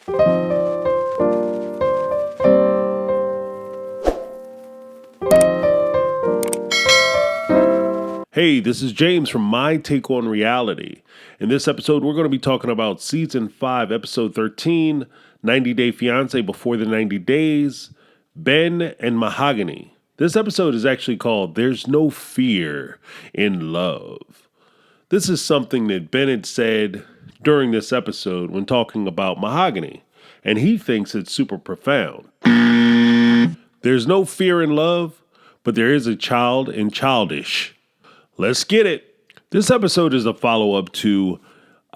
Hey, this is James from My Take on Reality. In this episode, we're going to be talking about Season 5, Episode 13, 90 Day Fiance Before the 90 Days, Ben and Mahogany. This episode is actually called There's No Fear in Love. This is something that Ben had said during this episode when talking about Mahogany, and he thinks it's super profound. There's no fear in love, but there is a child in childish. Let's get it. This episode is a follow-up to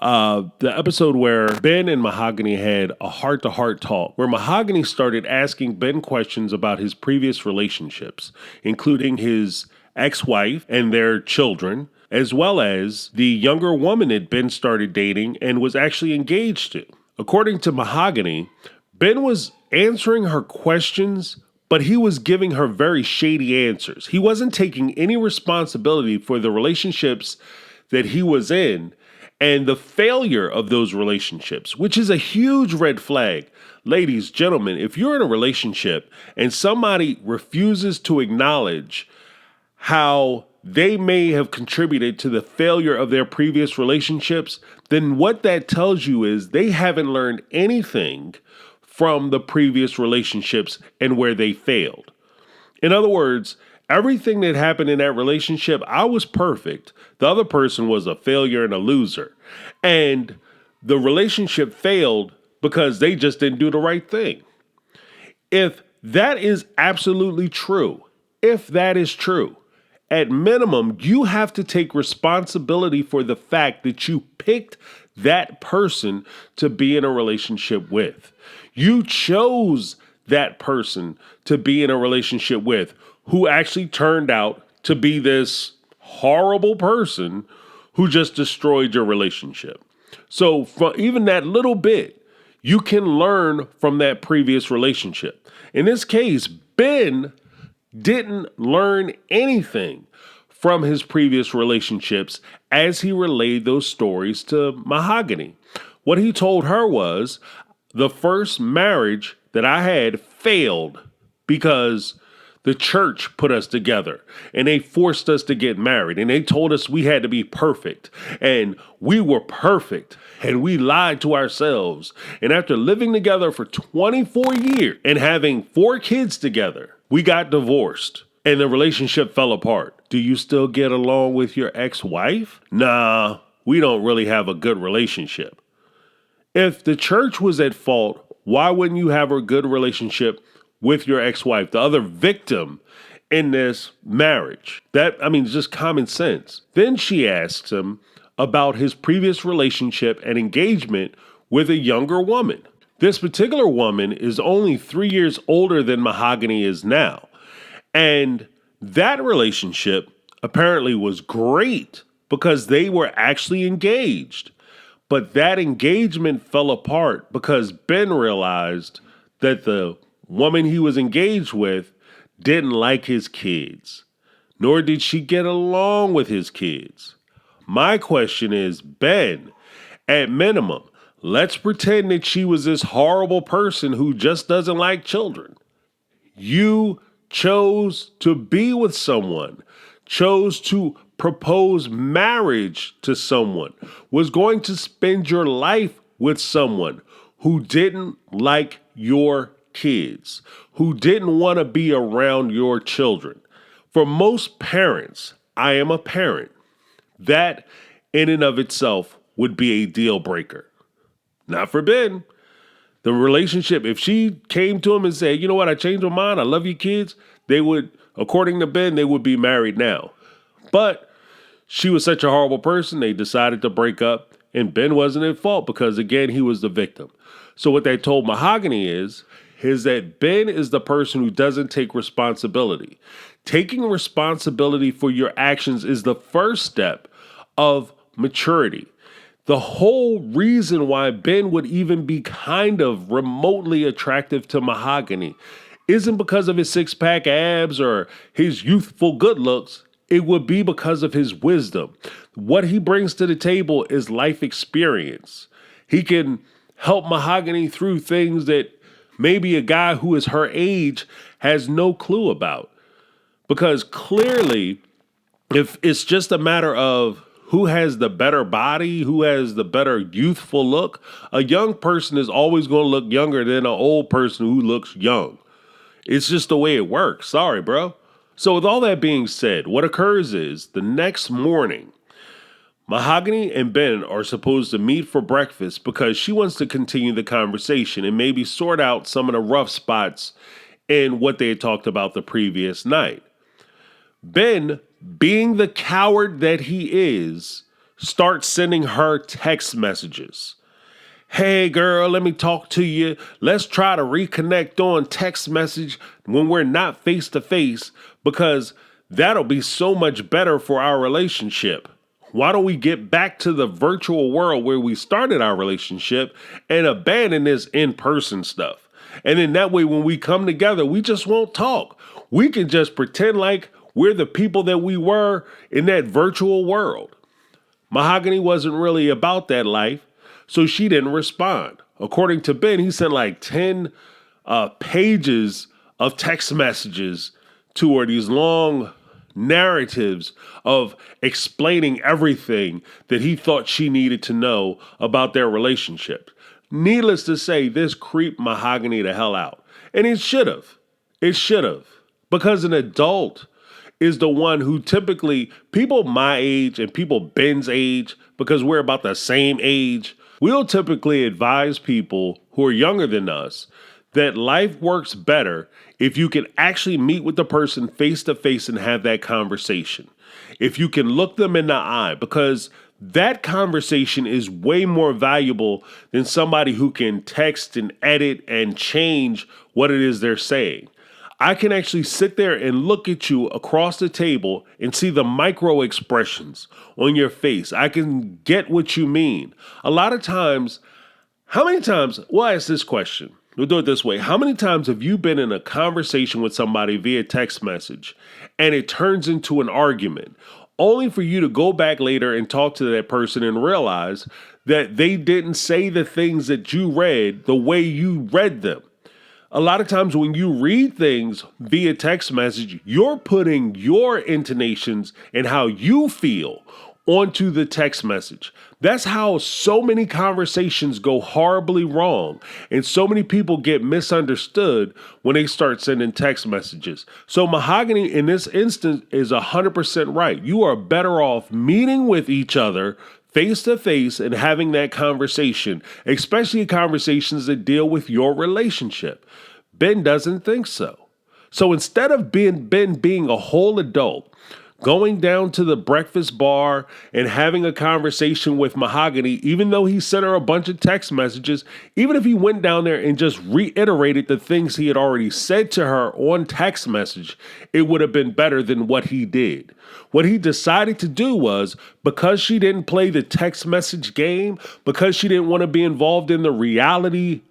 the episode where Ben and Mahogany had a heart-to-heart talk, where Mahogany started asking Ben questions about his previous relationships, including his ex-wife and their children, as well as the younger woman that Ben started dating and was actually engaged to. According to Mahogany, Ben was answering her questions, but he was giving her very shady answers. He wasn't taking any responsibility for the relationships that he was in and the failure of those relationships, which is a huge red flag. Ladies, gentlemen, if you're in a relationship and somebody refuses to acknowledge how they may have contributed to the failure of their previous relationships, then what that tells you is they haven't learned anything from the previous relationships and where they failed. In other words, everything that happened in that relationship, I was perfect. The other person was a failure and a loser. And the relationship failed because they just didn't do the right thing. If that is absolutely true, at minimum, you have to take responsibility for the fact that you picked that person to be in a relationship with. You chose that person to be in a relationship with, who actually turned out to be this horrible person who just destroyed your relationship. So from even that little bit, you can learn from that previous relationship. In this case, Ben didn't learn anything from his previous relationships as he relayed those stories to Mahogany. What he told her was, the first marriage that I had failed because the church put us together and they forced us to get married and they told us we had to be perfect, and we were perfect and we lied to ourselves. And after living together for 24 years and having 4 kids together, we got divorced and the relationship fell apart. Do you still get along with your ex-wife? Nah, we don't really have a good relationship. If the church was at fault, why wouldn't you have a good relationship with your ex-wife, the other victim in this marriage? It's just common sense. Then she asks him about his previous relationship and engagement with a younger woman. This particular woman is only 3 years older than Mahogany is now. And that relationship apparently was great because they were actually engaged. But that engagement fell apart because Ben realized that the woman he was engaged with didn't like his kids, nor did she get along with his kids. My question is, Ben, at minimum, let's pretend that she was this horrible person who just doesn't like children. You chose to be with someone, chose to propose marriage to someone, was going to spend your life with someone who didn't like your kids, who didn't want to be around your children. For most parents, I am a parent, that in and of itself would be a deal breaker. Not for Ben. The relationship, if she came to him and said, you know what, I changed my mind, I love you kids, they would, according to Ben, they would be married now. But she was such a horrible person, they decided to break up, and Ben wasn't at fault because, again, he was the victim. So what they told Mahogany is that Ben is the person who doesn't take responsibility. Taking responsibility for your actions is the first step of maturity. The whole reason why Ben would even be kind of remotely attractive to Mahogany isn't because of his six-pack abs or his youthful good looks. It would be because of his wisdom. What he brings to the table is life experience. He can help Mahogany through things that maybe a guy who is her age has no clue about. Because clearly, if it's just a matter of who has the better body, who has the better youthful look, a young person is always going to look younger than an old person who looks young. It's just the way it works. Sorry, bro. So with all that being said, what occurs is the next morning, Mahogany and Ben are supposed to meet for breakfast because she wants to continue the conversation and maybe sort out some of the rough spots in what they had talked about the previous night. Ben, being the coward that he is, starts sending her text messages. Hey girl, let me talk to you. Let's try to reconnect on text message when we're not face to face because that'll be so much better for our relationship. Why don't we get back to the virtual world where we started our relationship and abandon this in-person stuff? And then that way, when we come together, we just won't talk. We can just pretend like we're the people that we were in that virtual world. Mahogany wasn't really about that life, so she didn't respond. According to Ben, he sent like 10 pages of text messages to her, these long narratives of explaining everything that he thought she needed to know about their relationship. Needless to say, this creeped Mahogany the hell out. And it should have. It should have. Because an adult is the one who typically, people my age and people Ben's age, because we're about the same age, we'll typically advise people who are younger than us that life works better if you can actually meet with the person face to face and have that conversation. If you can look them in the eye, because that conversation is way more valuable than somebody who can text and edit and change what it is they're saying. I can actually sit there and look at you across the table and see the micro expressions on your face. I can get what you mean. A lot of times, how many times, we'll ask this question. We'll do it this way. How many times have you been in a conversation with somebody via text message and it turns into an argument, only for you to go back later and talk to that person and realize that they didn't say the things that you read the way you read them? A lot of times when you read things via text message, you're putting your intonations and how you feel onto the text message. That's how so many conversations go horribly wrong. And so many people get misunderstood when they start sending text messages. So Mahogany in this instance is 100% right. You are better off meeting with each other face to face and having that conversation, especially conversations that deal with your relationship. Ben doesn't think so. So instead of Ben being a whole adult, going down to the breakfast bar and having a conversation with Mahogany, even though he sent her a bunch of text messages, even if he went down there and just reiterated the things he had already said to her on text message, it would have been better than what he did. What he decided to do was, because she didn't play the text message game, because she didn't want to be involved in the reality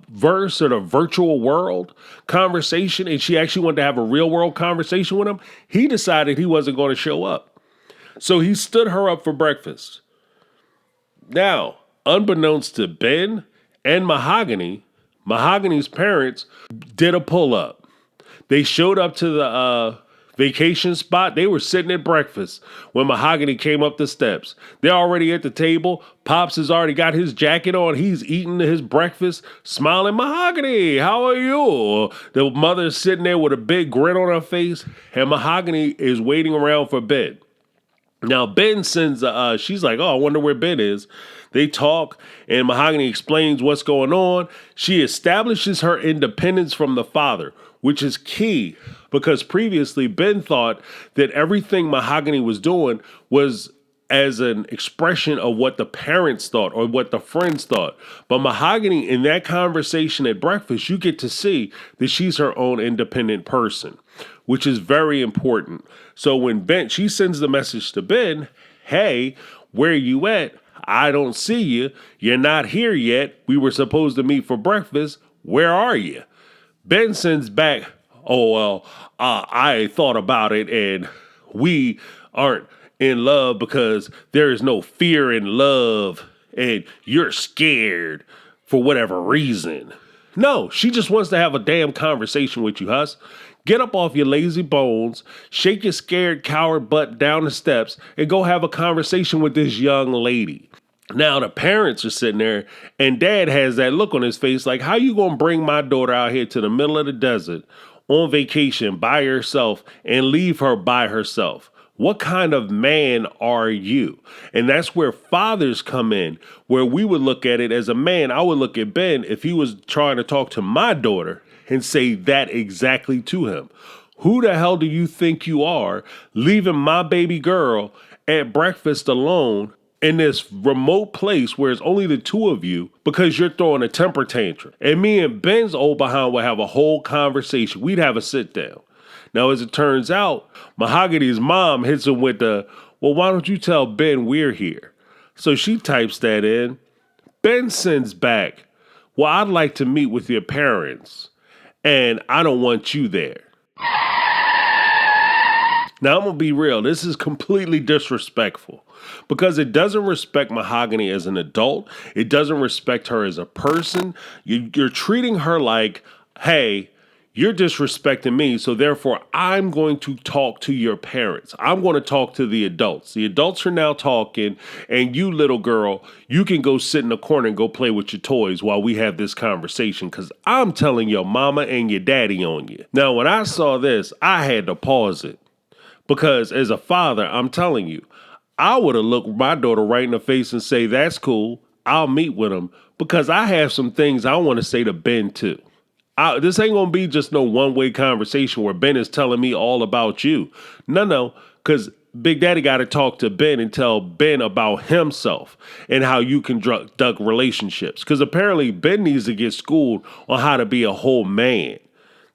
verse or the virtual world conversation, and she actually wanted to have a real world conversation with him, he decided he wasn't going to show up. So he stood her up for breakfast. Now, unbeknownst to Ben and Mahogany, Mahogany's parents did a pull-up. They showed up to the vacation spot. They were sitting at breakfast when Mahogany came up the steps. They're already at the table. Pops has already got his jacket on. He's eating his breakfast, smiling. Mahogany, how are you? The mother's sitting there with a big grin on her face, and Mahogany is waiting around for Ben. Now, Ben sends, she's like, oh, I wonder where Ben is. They talk, and Mahogany explains what's going on. She establishes her independence from the father, which is key because previously Ben thought that everything Mahogany was doing was as an expression of what the parents thought or what the friends thought. But Mahogany, in that conversation at breakfast, you get to see that she's her own independent person, which is very important. So when she sends the message to Ben, hey, where you at? I don't see you. You're not here yet. We were supposed to meet for breakfast. Where are you? Ben sends back, oh, well, I thought about it and we aren't in love because there is no fear in love and you're scared for whatever reason. No, she just wants to have a damn conversation with you, Huss. Get up off your lazy bones, shake your scared coward butt down the steps, and go have a conversation with this young lady. Now the parents are sitting there, and dad has that look on his face like, how you gonna bring my daughter out here to the middle of the desert on vacation by herself and leave her by herself? What kind of man are you? And that's where fathers come in, where we would look at it as a man. I would look at Ben if he was trying to talk to my daughter and say that exactly to him. Who the hell do you think you are, leaving my baby girl at breakfast alone in this remote place where it's only the two of you because you're throwing a temper tantrum? And me and Ben's old behind would have a whole conversation. We'd have a sit down. Now, as it turns out, Mahogany's mom hits him with the, well, why don't you tell Ben we're here? So she types that in. Ben sends back, well, I'd like to meet with your parents, and I don't want you there. Now, I'm going to be real. This is completely disrespectful because it doesn't respect Mahogany as an adult. It doesn't respect her as a person. You're treating her like, hey, you're disrespecting me, so therefore I'm going to talk to your parents. I'm going to talk to the adults. The adults are now talking, and you, little girl, you can go sit in the corner and go play with your toys while we have this conversation, because I'm telling your mama and your daddy on you. Now, when I saw this, I had to pause it, because as a father, I'm telling you, I would have looked my daughter right in the face and say, that's cool, I'll meet with him, because I have some things I want to say to Ben too. This ain't going to be just no one-way conversation where Ben is telling me all about you. No, because Big Daddy got to talk to Ben and tell Ben about himself and how you conduct relationships. Because apparently Ben needs to get schooled on how to be a whole man.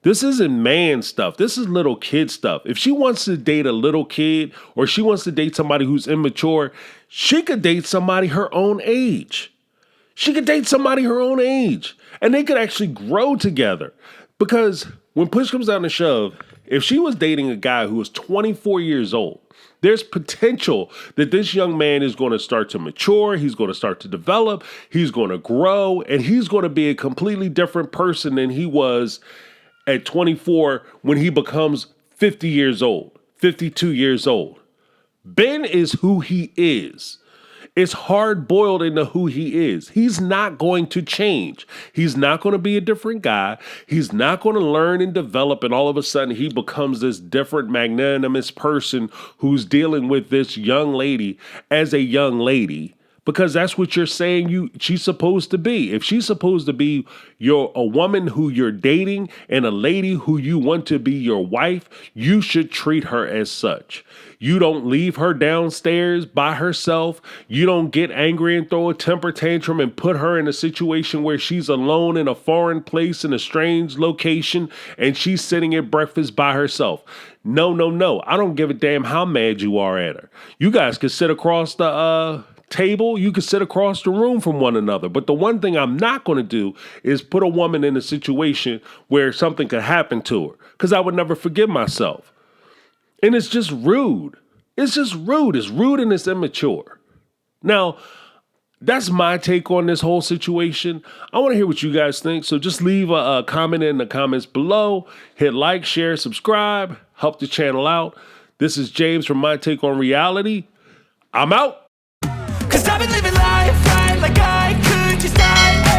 This isn't man stuff. This is little kid stuff. If she wants to date a little kid or she wants to date somebody who's immature, she could date somebody her own age. She could date somebody her own age, and they could actually grow together. Because when push comes down to shove, if she was dating a guy who was 24 years old, there's potential that this young man is going to start to mature, he's going to start to develop, he's going to grow, and he's going to be a completely different person than he was at 24 when he becomes 50 years old, 52 years old. Ben is who he is. It's hard-boiled into who he is. He's not going to change. He's not going to be a different guy. He's not going to learn and develop, and all of a sudden he becomes this different, magnanimous person who's dealing with this young lady as a young lady, because that's what you're saying she's supposed to be. If she's supposed to be a woman who you're dating and a lady who you want to be your wife, you should treat her as such. You don't leave her downstairs by herself. You don't get angry and throw a temper tantrum and put her in a situation where she's alone in a foreign place in a strange location and she's sitting at breakfast by herself. No. I don't give a damn how mad you are at her. You guys could sit across the table, you could sit across the room from one another. But the one thing I'm not going to do is put a woman in a situation where something could happen to her, because I would never forgive myself. And it's just rude. It's just rude. It's rude and it's immature. Now, that's my take on this whole situation. I want to hear what you guys think. So just leave a comment in the comments below. Hit like, share, subscribe. Help the channel out. This is James from My Take on Reality. I'm out. 'Cause I've been living life right like I could just die.